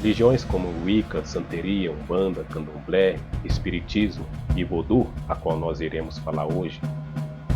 Religiões como Wicca, Santeria, Umbanda, Candomblé, Espiritismo e Vodú, a qual nós iremos falar hoje,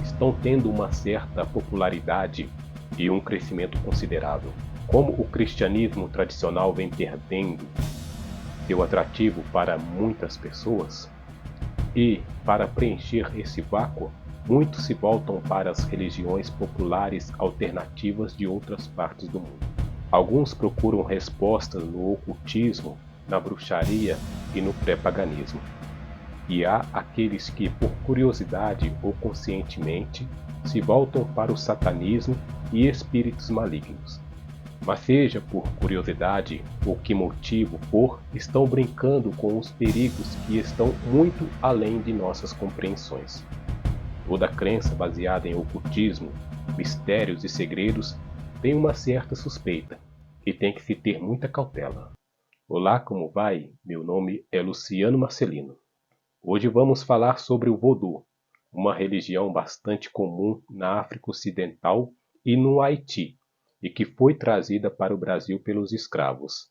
estão tendo uma certa popularidade e um crescimento considerável. Como o cristianismo tradicional vem perdendo seu atrativo para muitas pessoas, e para preencher esse vácuo, muitos se voltam para as religiões populares alternativas de outras partes do mundo. Alguns procuram respostas no ocultismo, na bruxaria e no pré-paganismo. E há aqueles que, por curiosidade ou conscientemente, se voltam para o satanismo e espíritos malignos. Mas seja por curiosidade ou que motivo for, estão brincando com os perigos que estão muito além de nossas compreensões. Toda crença baseada em ocultismo, mistérios e segredos tem uma certa suspeita e tem que se ter muita cautela. Olá, como vai? Meu nome é Luciano Marcelino. Hoje vamos falar sobre o Vodú, uma religião bastante comum na África Ocidental e no Haiti, e que foi trazida para o Brasil pelos escravos.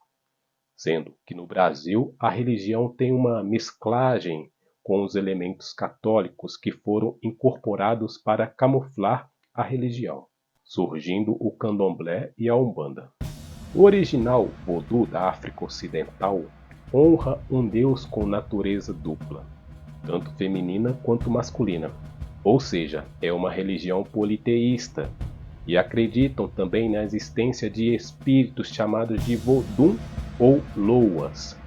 Sendo que no Brasil a religião tem uma mesclagem com os elementos católicos que foram incorporados para camuflar a religião, surgindo o Candomblé e a Umbanda. O original Vodú da África Ocidental honra um deus com natureza dupla, tanto feminina quanto masculina, ou seja, é uma religião politeísta, e acreditam também na existência de espíritos chamados de Vodum ou Loas.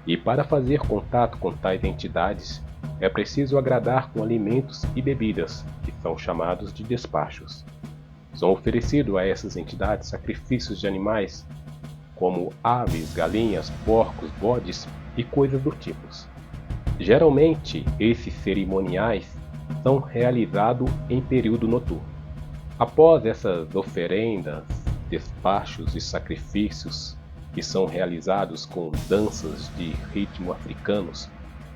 E para fazer contato com tais entidades, é preciso agradar com alimentos e bebidas, que são chamados de despachos. São oferecidos a essas entidades sacrifícios de animais, como aves, galinhas, porcos, bodes e coisas do tipo. Geralmente, esses cerimoniais são realizados em período noturno. Após essas oferendas, despachos e sacrifícios, que são realizados com danças de ritmo africanos,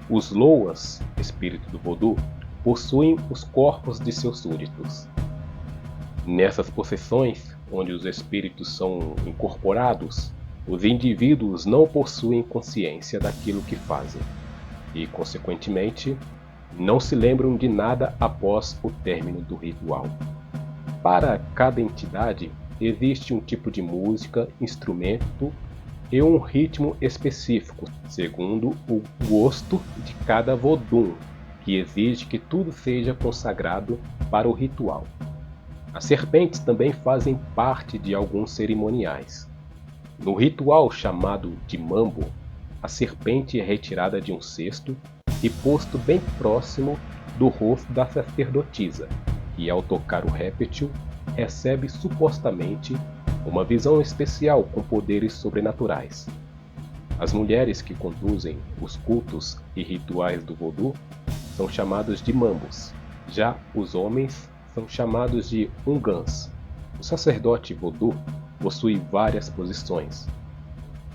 os Loas, espírito do Vodú, possuem os corpos de seus súditos. Nessas possessões, onde os espíritos são incorporados, os indivíduos não possuem consciência daquilo que fazem e, consequentemente, não se lembram de nada após o término do ritual. Para cada entidade, existe um tipo de música, instrumento e um ritmo específico, segundo o gosto de cada Vodum, que exige que tudo seja consagrado para o ritual. As serpentes também fazem parte de alguns cerimoniais. No ritual chamado de mambo, a serpente é retirada de um cesto e posto bem próximo do rosto da sacerdotisa, e ao tocar o réptil, recebe supostamente uma visão especial com poderes sobrenaturais. As mulheres que conduzem os cultos e rituais do Vodú são chamadas de mambos, já os homens são chamados de ungans. O sacerdote Vodú possui várias posições.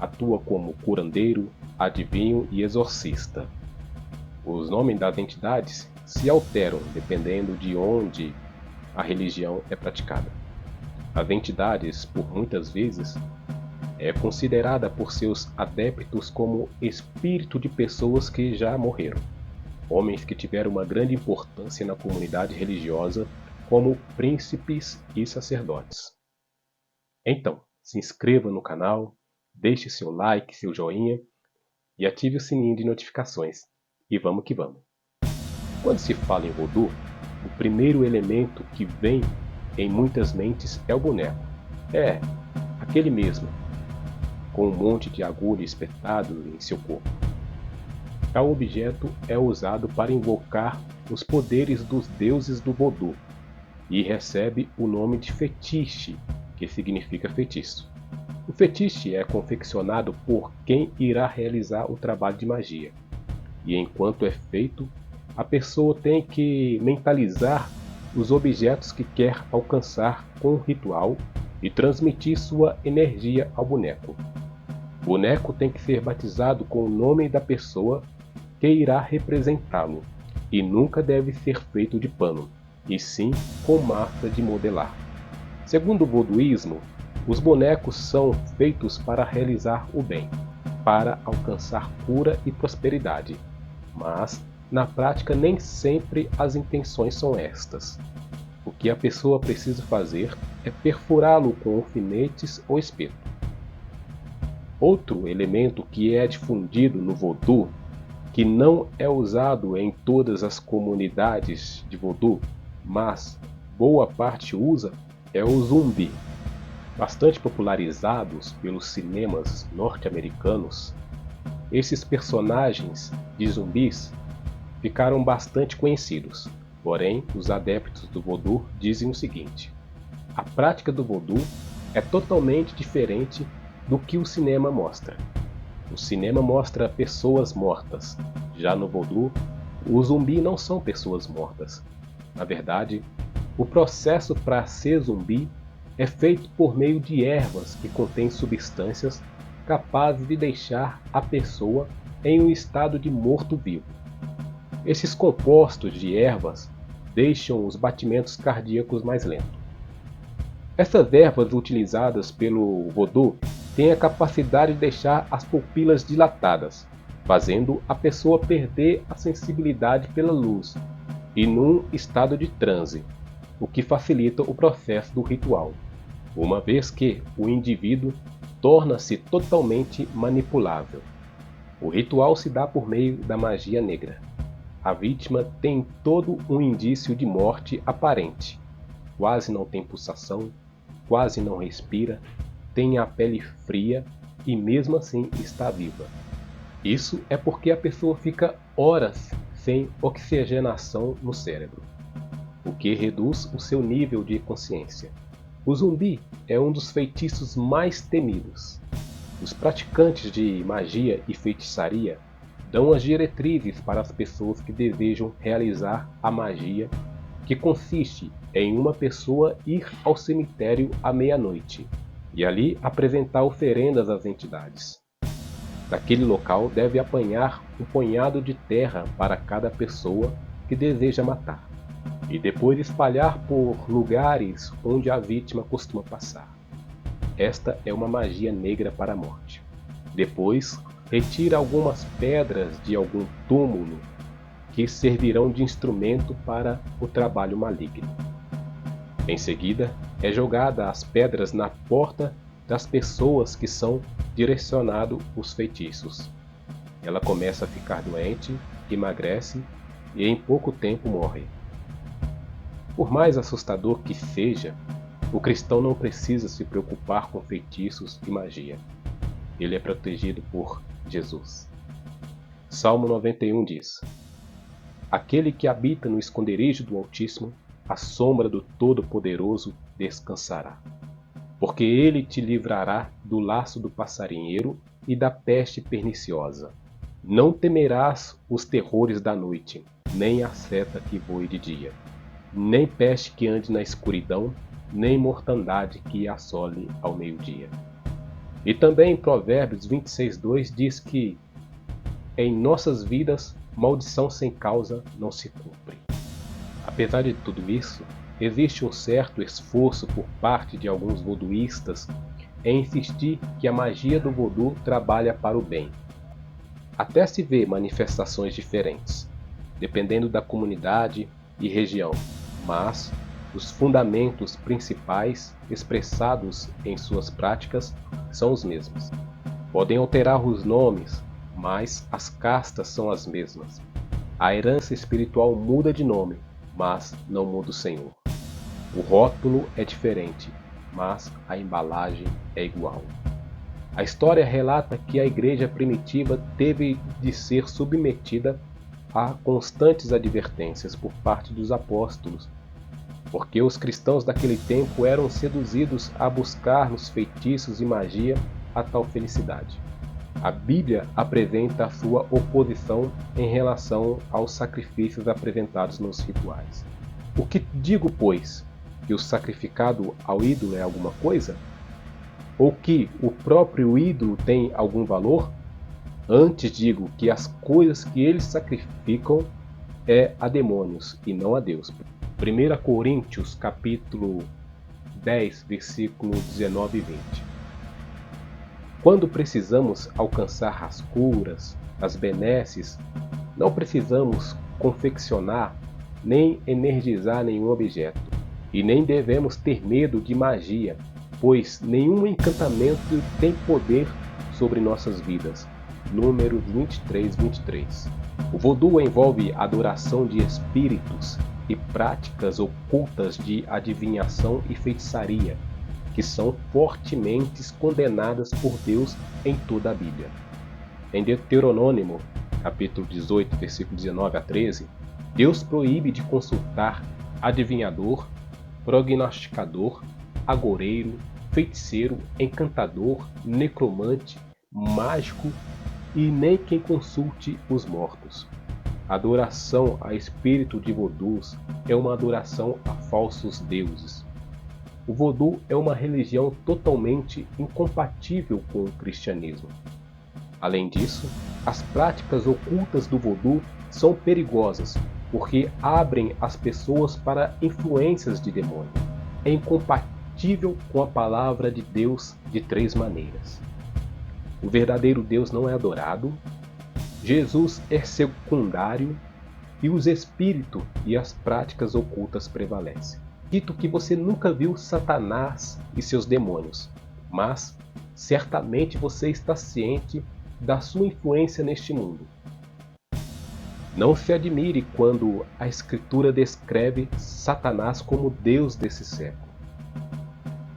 Atua como curandeiro, adivinho e exorcista. Os nomes das entidades se alteram dependendo de onde a religião é praticada. As entidades, por muitas vezes, é considerada por seus adeptos como espírito de pessoas que já morreram, homens que tiveram uma grande importância na comunidade religiosa, como príncipes e sacerdotes. Então, se inscreva no canal, deixe seu like, seu joinha e ative o sininho de notificações. E vamos que vamos! Quando se fala em Vodú, o primeiro elemento que vem em muitas mentes é o boneco. É, aquele mesmo, com um monte de agulha espetado em seu corpo. Tal objeto é usado para invocar os poderes dos deuses do Vodú e recebe o nome de fetiche, que significa feitiço. O fetiche é confeccionado por quem irá realizar o trabalho de magia, e enquanto é feito, a pessoa tem que mentalizar os objetos que quer alcançar com o ritual e transmitir sua energia ao boneco. O boneco tem que ser batizado com o nome da pessoa que irá representá-lo e nunca deve ser feito de pano, e sim com massa de modelar. Segundo o voduísmo, Os bonecos são feitos para realizar o bem, para alcançar cura e prosperidade, mas na prática nem sempre as intenções são estas. O que a pessoa precisa fazer é perfurá-lo com alfinetes ou espeto. Outro elemento que é difundido no vodu, que não é usado em todas as comunidades de vodu, mas boa parte usa, é o zumbi. Bastante popularizados pelos cinemas norte-americanos, esses personagens de zumbis ficaram bastante conhecidos. Porém, os adeptos do vodu dizem o seguinte: a prática do vodu é totalmente diferente do que o cinema mostra. O cinema mostra pessoas mortas. Já no vodu, os zumbis não são pessoas mortas. Na verdade, o processo para ser zumbi é feito por meio de ervas que contêm substâncias capazes de deixar a pessoa em um estado de morto-vivo. Esses compostos de ervas deixam os batimentos cardíacos mais lentos. Essas ervas utilizadas pelo vodu têm a capacidade de deixar as pupilas dilatadas, fazendo a pessoa perder a sensibilidade pela luz e num estado de transe, o que facilita o processo do ritual, uma vez que o indivíduo torna-se totalmente manipulável. O ritual se dá por meio da magia negra. A vítima tem todo um indício de morte aparente. Quase não tem pulsação, quase não respira, tem a pele fria e mesmo assim está viva. Isso é porque a pessoa fica horas sem oxigenação no cérebro, o que reduz o seu nível de consciência. O zumbi é um dos feitiços mais temidos. Os praticantes de magia e feitiçaria dão as diretrizes para as pessoas que desejam realizar a magia, que consiste em uma pessoa ir ao cemitério à meia-noite e ali apresentar oferendas às entidades. Daquele local deve apanhar um punhado de terra para cada pessoa que deseja matar, e depois espalhar por lugares onde a vítima costuma passar. Esta é uma magia negra para a morte. Depois, retira algumas pedras de algum túmulo que servirão de instrumento para o trabalho maligno. Em seguida, é jogada as pedras na porta das pessoas que são direcionados os feitiços. Ela começa a ficar doente, emagrece e em pouco tempo morre. Por mais assustador que seja, o cristão não precisa se preocupar com feitiços e magia. Ele é protegido por Jesus. Salmo 91 diz: aquele que habita no esconderijo do Altíssimo, à sombra do Todo-Poderoso descansará. Porque ele te livrará do laço do passarinheiro e da peste perniciosa. Não temerás os terrores da noite, nem a seta que voe de dia, nem peste que ande na escuridão, nem mortandade que assole ao meio-dia. E também em Provérbios 26:2 diz que em nossas vidas maldição sem causa não se cumpre. Apesar de tudo isso, existe um certo esforço por parte de alguns voduístas em insistir que a magia do vodu trabalha para o bem. Até se vê manifestações diferentes, dependendo da comunidade e região, mas os fundamentos principais expressados em suas práticas são os mesmos. Podem alterar os nomes, mas as castas são as mesmas. A herança espiritual muda de nome, mas não muda o Senhor. O rótulo é diferente, mas a embalagem é igual. A história relata que a igreja primitiva teve de ser submetida a constantes advertências por parte dos apóstolos, porque os cristãos daquele tempo eram seduzidos a buscar nos feitiços e magia a tal felicidade. A Bíblia apresenta a sua oposição em relação aos sacrifícios apresentados nos rituais. O que digo, pois? Que o sacrificado ao ídolo é alguma coisa? Ou que o próprio ídolo tem algum valor? Antes digo que as coisas que eles sacrificam é a demônios e não a Deus. 1 Coríntios capítulo 10, versículo 19 e 20. Quando precisamos alcançar as curas, as benesses, não precisamos confeccionar nem energizar nenhum objeto. E nem devemos ter medo de magia, pois nenhum encantamento tem poder sobre nossas vidas. Números 23, 23. O vodu envolve adoração de espíritos e práticas ocultas de adivinhação e feitiçaria, que são fortemente condenadas por Deus em toda a Bíblia. Em Deuteronômio, capítulo 18, versículo 19 a 13, Deus proíbe de consultar adivinhador, prognosticador, agoureiro, feiticeiro, encantador, necromante, mágico e nem quem consulte os mortos. A adoração a espírito de vodus é uma adoração a falsos deuses. O vodu é uma religião totalmente incompatível com o cristianismo. Além disso, as práticas ocultas do vodu são perigosas porque abrem as pessoas para influências de demônio. É incompatível com a palavra de Deus de 3 maneiras. O verdadeiro Deus não é adorado, Jesus é secundário e os espíritos e as práticas ocultas prevalecem. Dito que você nunca viu Satanás e seus demônios, mas certamente você está ciente da sua influência neste mundo. Não se admire quando a Escritura descreve Satanás como Deus desse século.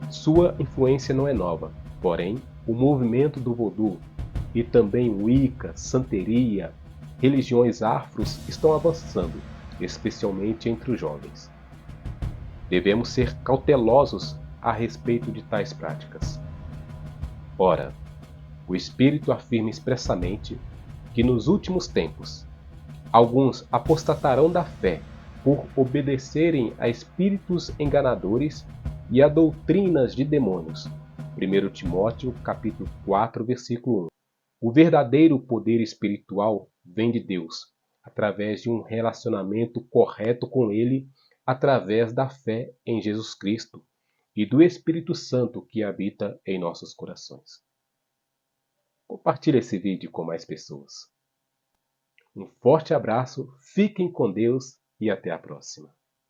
Sua influência não é nova, porém, o movimento do vodu e também Wicca, santeria, religiões afros estão avançando, especialmente entre os jovens. Devemos ser cautelosos a respeito de tais práticas. Ora, o Espírito afirma expressamente que nos últimos tempos alguns apostatarão da fé por obedecerem a espíritos enganadores e a doutrinas de demônios. 1 Timóteo capítulo 4, versículo 1. O verdadeiro poder espiritual vem de Deus, através de um relacionamento correto com Ele, através da fé em Jesus Cristo e do Espírito Santo que habita em nossos corações. Compartilhe esse vídeo com mais pessoas. Um forte abraço, fiquem com Deus e até a próxima.